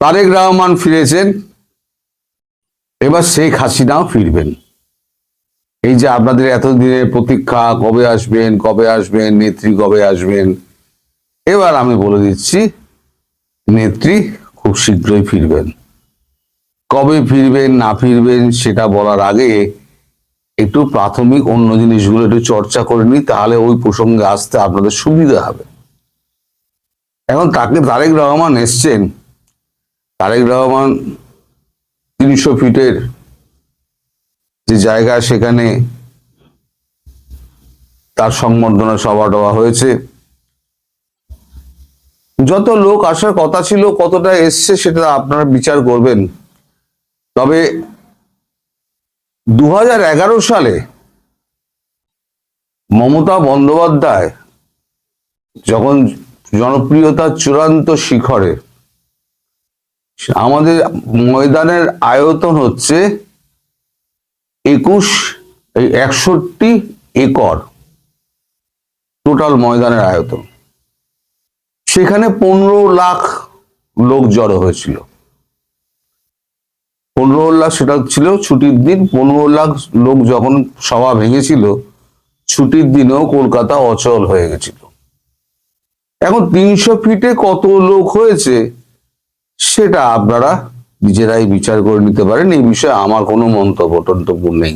তারেক রহমান ফিরেছেন, এবার শেখ হাসিনাও ফিরবেন। এই যে আপনাদের এতদিনের প্রতীক্ষা, কবে আসবেন কবে আসবেন নেত্রী কবে আসবেন, এবার আমি বলে দিচ্ছি নেত্রী খুব শীঘ্রই ফিরবেন। কবে ফিরবেন না ফিরবেন সেটা বলার আগে একটু প্রাথমিক অন্য জিনিসগুলো একটু চর্চা করে নিই, তাহলে ওই প্রসঙ্গে আসতে আপনাদের সুবিধা হবে। এখন তারেক রহমান এসছেন, তারেক রহমান 300 ফিটের যে জায়গা, সেখানে তার সংবর্ধনা সভা টভা হয়েছে। যত লোক আসার কথা ছিল, কতটা এসছে সেটা আপনারা বিচার করবেন। তবে 2011 সালে মমতা বন্দ্যোপাধ্যায় যখন জনপ্রিয়তার চূড়ান্ত শিখরে, আমাদের ময়দানের আয়তন হচ্ছে 61 একর টোটাল ময়দানের আয়তন, সেখানে 15 লাখ লোক জড়ো হয়েছিল। 15 লাখ, সেটা ছিল ছুটির দিন। 15 লাখ লোক যখন সভা ভেঙেছিল, ছুটির দিনেও কলকাতা অচল হয়ে গেছিল। এখন 300 ফিটে কত লোক হয়েছে সেটা আপনারা নিজেরাই বিচার করে নিতে পারেন, এই বিষয়ে আমার কোনো মন্তব্য নেই।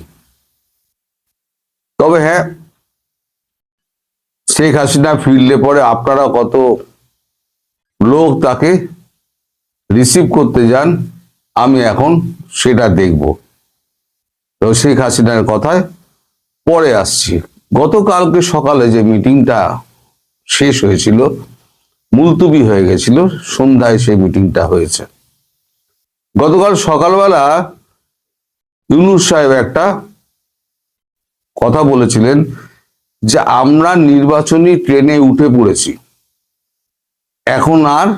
তবে হ্যাঁ, শেখ হাসিনা ফিরলে পরে আপনারা কত লোক তাকে রিসিভ করতে যান, আমি এখন সেটা দেখব। তো শেখ হাসিনার কথায় পরে আসছি। গতকালকে সকালে যে মিটিংটা শেষ হয়েছিল, মুলতুবি হয়ে গেছিল, সন্ধ্যায় সেই মিটিংটা হয়েছে। গতকাল সকালবেলা ইউনূস সাহেব একটা কথা বলেছিলেন যে আমরা নির্বাচনী ট্রেনে উঠে পড়েছি, এখন আর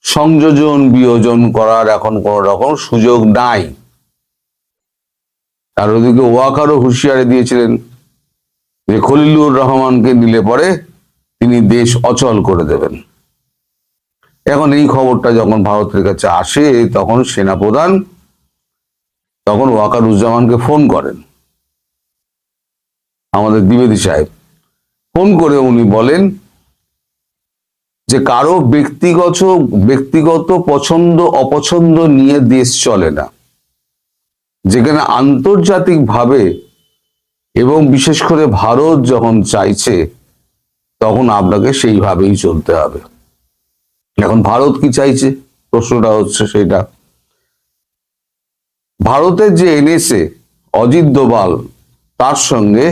সংযোজন বিয়োজন করার এখন কোন রকম সুযোগ নাই। আর ওদিকে ওয়াকারও হুঁশিয়ারি দিয়েছিলেন যে খলিলুর রহমানকে নিলে পরে তিনি দেশ অচল করে দেবেন। এখন এই খবরটা যখন ভারতের কাছে আসে, তখন সেনাপ্রধান তখন ওয়াকারুজ্জামানকে ফোন করেন, আমাদের দ্বিবেদী সাহেব ফোন করে উনি বলেন যে কারো ব্যক্তিগত পছন্দ অপছন্দ নিয়ে দেশ চলে না, যেখানে আন্তর্জাতিকভাবে এবং বিশেষ করে ভারত যখন চাইছে তখন আপনাকে সেইভাবেই চলতে হবে। এখন ভারত কি চাইছে, প্রশ্নটা হচ্ছে সেটা। ভারতের যে এনএসএ অজিত দোভাল, তার সঙ্গে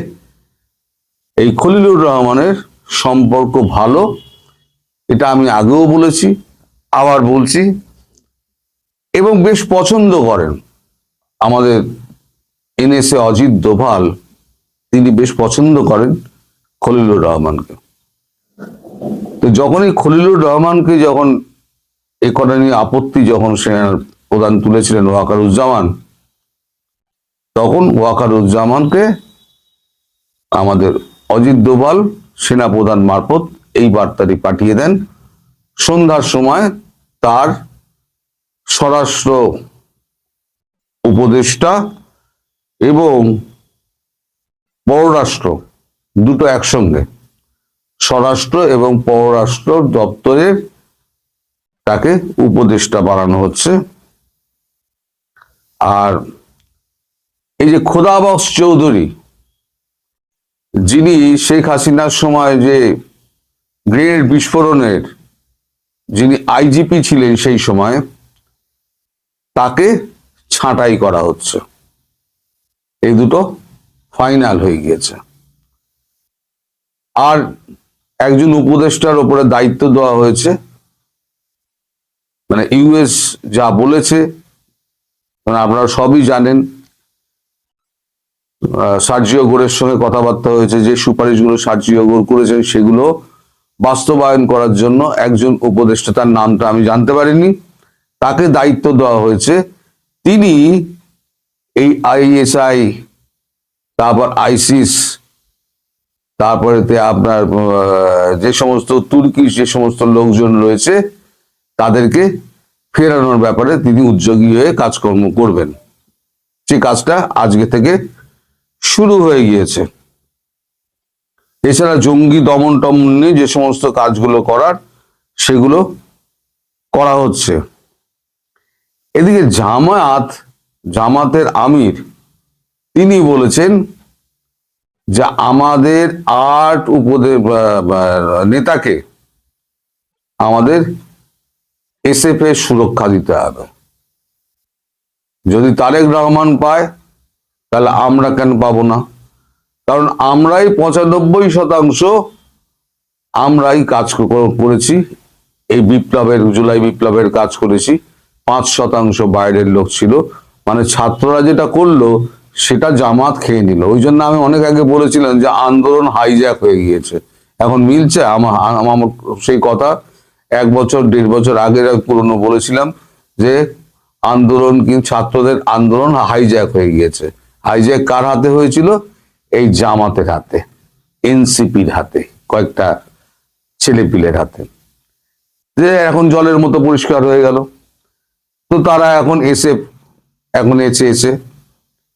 এই খলিলুর রহমানের সম্পর্ক ভালো, এটা আমি আগেও বলেছি, আবার বলছি, এবং বেশ পছন্দ করেন আমাদের এনএসএ অজিত দোভাল, তিনি বেশ পছন্দ করেন খলিলুর রহমানকে। তো যখনই খলিলুর রহমানকে যখন এ কথা নিয়ে আপত্তি যখন সেনার প্রধান তুলেছিলেন ওয়াকারুজ্জামান, তখন ওয়াকারুজ্জামানকে আমাদের অজিত দোভাল সেনা প্রধান মারফত এই বার্তাটি পাঠিয়ে দেন। সন্ধ্যার সময় তার স্বরাষ্ট্র উপদেষ্টা এবং পররাষ্ট্র দুটো একসঙ্গে, স্বরাষ্ট্র এবং পররাষ্ট্র দপ্তরের তাকে উপদেষ্টা বানানো হচ্ছে। আর এই যে খোদাবক্স চৌধুরী, যিনি শেখ হাসিনার সময় যে গ্রেনেড বিস্ফোরণের যিনি আইজিপি ছিলেন সেই সময়, তাকে ছাঁটাই করা হচ্ছে। এই দুটো ফাইনাল হয়ে গিয়েছে। আর একজন উপদেষ্টার উপরে দায়িত্ব দেওয়া হয়েছে, মানে ইউএস যা বলেছে, মানে আপনারা সবই জানেন, সার্জিও গোরের সঙ্গে কথাবার্তা হয়েছে, যে সুপারিশগুলো সার্জিও গোর করেছেন সেগুলো বাস্তবায়ন করার জন্য একজন উপদেষ্টা, তার নামটা আমি জানতে পারিনি, তাকে দায়িত্ব দেওয়া হয়েছে। তিনি এই আইএসআই, তারপর আইসিস, তারপরে আপনার যে সমস্ত তুর্কি যে সমস্ত লোকজন রয়েছে, তাদেরকে ফেরানোর ব্যাপারে তিনি উদ্যোগী হয়ে কাজকর্ম করবেন। সে কাজটা আজকে থেকে শুরু হয়ে গিয়েছে। এছাড়া জঙ্গি দমন টমন নিয়ে যে সমস্ত কাজগুলো করার সেগুলো করা হচ্ছে। এদিকে জামাতের আমির তিনি বলেছেন যে আমাদের 8 নেতাকে আমাদের এসএফ এর সুরক্ষা দিতে হবে। যদি তারেক রহমান পায় তাহলে আমরা কেন পাবো না? কারণ আমরাই 95% আমরাই কাজ করেছি, এই জুলাই বিপ্লবের কাজ করেছি। 5% বাইরের লোক ছিল, মানে ছাত্ররা যেটা করলো সেটা জামাত খেয়ে নিল। ওই জন্য আমি অনেক আগে বলেছিলাম যে আন্দোলন হাইজ্যাক হয়ে গিয়েছে। এখন মিলছে আমার সেই কথা 1 বছর 1.5 বছর আগে পুরনো বলেছিলাম যে ছাত্রদের আন্দোলন হাইজ্যাক হয়ে গিয়েছে। হাইজ্যাক কার হাতে হয়েছিল? এই জামাতের হাতে, এনসিপির হাতে, কয়েকটা ছেলেপিলের হাতে, যে এখন জলের মতো পরিষ্কার হয়ে গেল। তো তারা এখন চেয়েছে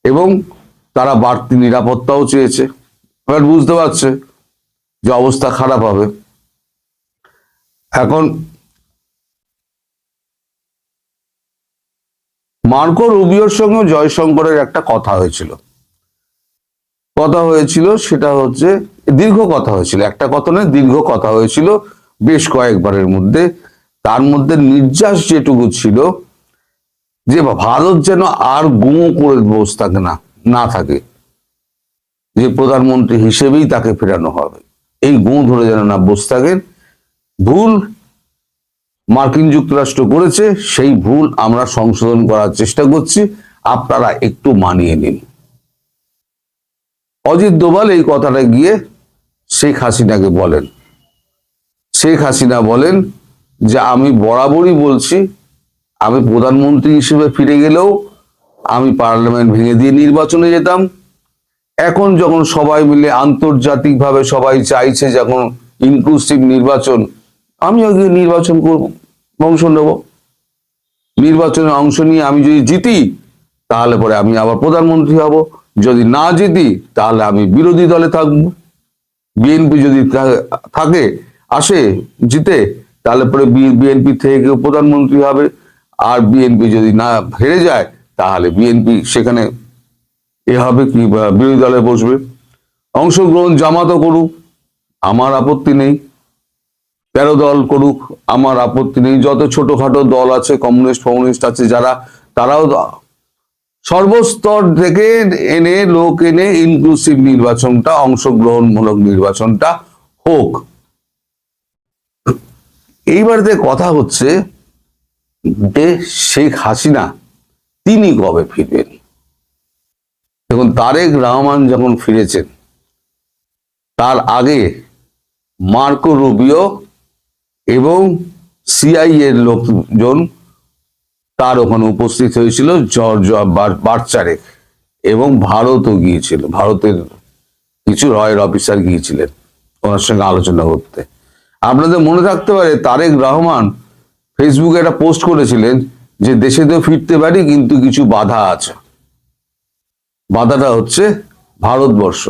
এবং তারা বাড়তি নিরাপত্তাও চেয়েছে। এবার বুঝতে পারছে যে অবস্থা খারাপ হবে। এখন মার্কো রুবিওর সঙ্গে জয়শঙ্করের একটা কথা হয়েছিল, সেটা হচ্ছে দীর্ঘ কথা হয়েছিল, একটা কথা নয়, দীর্ঘ কথা হয়েছিল বেশ কয়েকবারের মধ্যে। তার মধ্যে নির্যাস যেটুকু ছিল যে ভারত যেন আর গুঁ করে বসে থাকে না থাকে, যে প্রধানমন্ত্রী হিসেবেই তাকে ফেরানো হবে, এই গুঁ ধরে যেন না বসে থাকেন। ভুল মার্কিন যুক্তরাষ্ট্র করেছে, সেই ভুল আমরা সংশোধন করার চেষ্টা করছি, আপনারা একটু মানিয়ে নিন। অজিত দোভাল এই কথাটা গিয়ে শেখ হাসিনাকে বলেন। শেখ হাসিনা বলেন যে আমি বরাবরই বলছি, আমি প্রধানমন্ত্রী হিসেবে ফিরে গেলেও আমি পার্লামেন্ট ভেঙে দিয়ে নির্বাচনে যেতাম। এখন যখন সবাই মিলে আন্তর্জাতিকভাবে সবাই চাইছে, যখন ইনক্লুসিভ নির্বাচন, আমিও গিয়ে নির্বাচন করব, অংশ নেব। নির্বাচনে অংশ নিয়ে আমি যদি জিতি তাহলে পরে আমি আবার প্রধানমন্ত্রী হব, যদি না জিতি তাহলে আমি বিরোধী দলে থাকবো। বিএনপি যদি জিতে তাহলে পরে বিএনপি থেকে কেউ প্রধানমন্ত্রী হবে, আর বিএনপি যদি না হেরে যায় তাহলে বিএনপি সেখানে হবে কি, বিরোধী দলে বসবে। অংশগ্রহণ জামাতও করুক, আমার আপত্তি নেই, 13 দল করুক, আমার আপত্তি নেই। যত ছোটখাটো দল আছে, কমিউনিস্ট আছে যারা, তারাও সর্বস্তর থেকে লোক এনে ইনক্লুসিভ নির্বাচনটা, অংশগ্রহণমূলক নির্বাচনটা হোক। এইবারে কথা হচ্ছে যে শেখ হাসিনা তিনি কবে ফিরবেন। দেখুন, তারেক রহমান যখন ফিরেছেন তার আগে মার্কো রুবিও এবং সিআই এর লোকজন তার ওখানে উপস্থিত হয়েছিল, জর্জ বার্চারেক, এবং ভারতও গিয়েছিল, ভারতের কিছু রয়ের অফিসার গিয়েছিলেন ওনার সঙ্গে আলোচনা করতে। আপনাদের মনে থাকতে পারে তারেক রহমান ফেসবুকে একটা পোস্ট করেছিলেন যে দেশে তো ফিরতে পারি কিন্তু কিছু বাধা আছে। বাধাটা হচ্ছে ভারতবর্ষ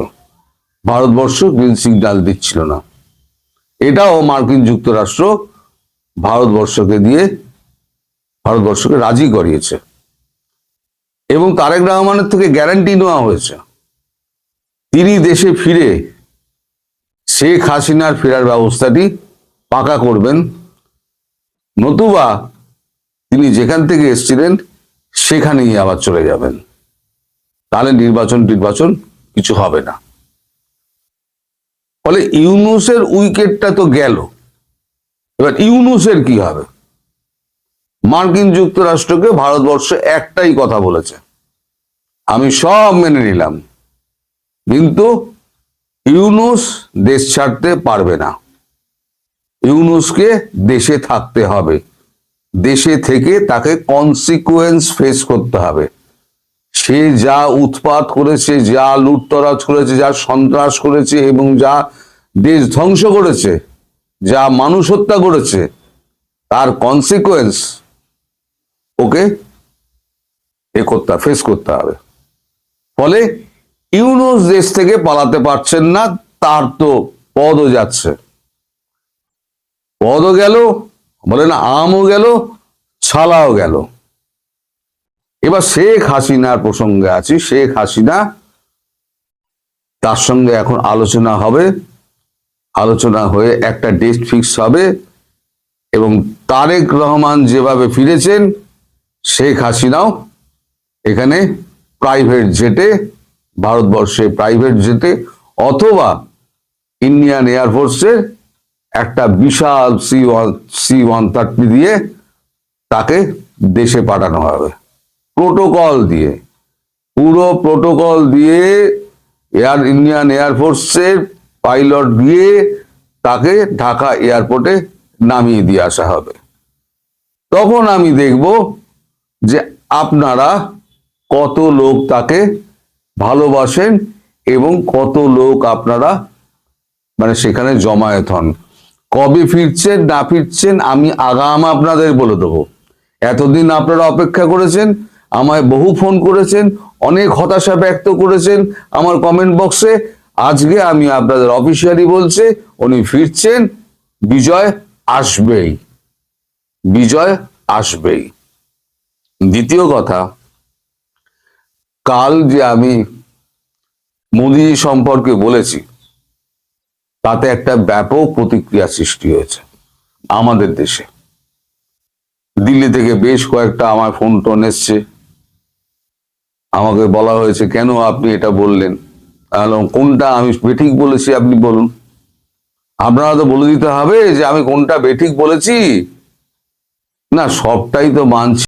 গ্রিন সিগন্যাল দিচ্ছিল না। এটাও মার্কিন যুক্তরাষ্ট্র ভারতবর্ষকে রাজি করিয়েছে এবং তারেক রহমানের থেকে গ্যারান্টি নেওয়া হয়েছে তিনি দেশে ফিরে শেখ হাসিনার ফেরার ব্যবস্থাটি পাকা করবেন, নতুবা তিনি যেখান থেকে এসেছিলেন সেখানেই আবার চলে যাবেন। তাহলে নির্বাচন কিছু হবে না। ফলে ইউনূসের উইকেটটা তো গেল, এবার ইউনূসের কি হবে? মার্কিন যুক্তরাষ্ট্রকে ভারতবর্ষ একটাই কথা বলেছে, আমি সব মেনে নিলাম, কিন্তু ইউনূস দেশ ছাড়তে পারবে না, ইউনূসকে দেশে থাকতে হবে, দেশে থেকে তাকে কনসিকুয়েন্স ফেস করতে হবে। সে যা উৎপাত করেছে, যা লুটতরাজ করেছে, যা সন্ত্রাস করেছে এবং যা দেশ ধ্বংস করেছে, যা মানুষ হত্যা করেছে, তার কনসিকুয়েন্স ওকে ফেস করতে হবে। ফলে ইউনূস দেশ থেকে পালাতে পারছেন না, তার তো পদও যাচ্ছে, পদও গেল, বলে না আমও গেল, ছালাও গেল। এবার শেখ হাসিনার প্রসঙ্গে আছি। শেখ হাসিনা, তার সঙ্গে এখন আলোচনা হবে, আলোচনা হয়ে একটা ডেট ফিক্স হবে, এবং তারেক রহমান যেভাবে ফিরেছেন, শেখ হাসিনাও এখানে প্রাইভেট জেটে, ভারতবর্ষে প্রাইভেট জেটে অথবা ইন্ডিয়ান এয়ারফোর্সের একটা বিশাল C-130 দিয়ে তাকে দেশে পাঠানো হবে, প্রোটোকল দিয়ে, পুরো প্রোটোকল দিয়ে, ইন্ডিয়ান এয়ারফোর্সের পাইলট দিয়ে তাকে ঢাকা এয়ারপোর্টে নামিয়ে দিয়ে আসা হবে। তখন আমি দেখব যে আপনারা কত লোক তাকে ভালোবাসেন এবং কত লোক আপনারা মানে সেখানে জমায়েত হন। কবে ফিরছেন না ফিরছেন আমি আগাম আপনাদের বলে দেবো। এতদিন আপনারা অপেক্ষা করেছেন, আমায় বহু ফোন করেছেন, অনেক হতাশা ব্যক্ত করেছেন আমার কমেন্ট বক্সে। আজকে আমি আপনাদের অফিসিয়ালি বলছি, উনি ফিরছেন, বিজয় আসবেই, বিজয় আসবেই। দ্বিতীয় কথা, কাল যে আমি মোদী সম্পর্কে বলেছি, তাতে একটা ব্যাপক প্রতিক্রিয়া সৃষ্টি হয়েছে আমাদের দেশে। দিল্লি থেকে বেশ কয়েকটা আমার ফোন টোন এসছে, আমাকে বলা হয়েছে কেন আপনি এটা বললেন, কোনটা আমি বেঠিক বলেছি আপনি বলুন। আপনারা তো বলে দিতে হবে যে আমি কোনটা বেঠিক বলেছি। না, সবটাই তো মানছি।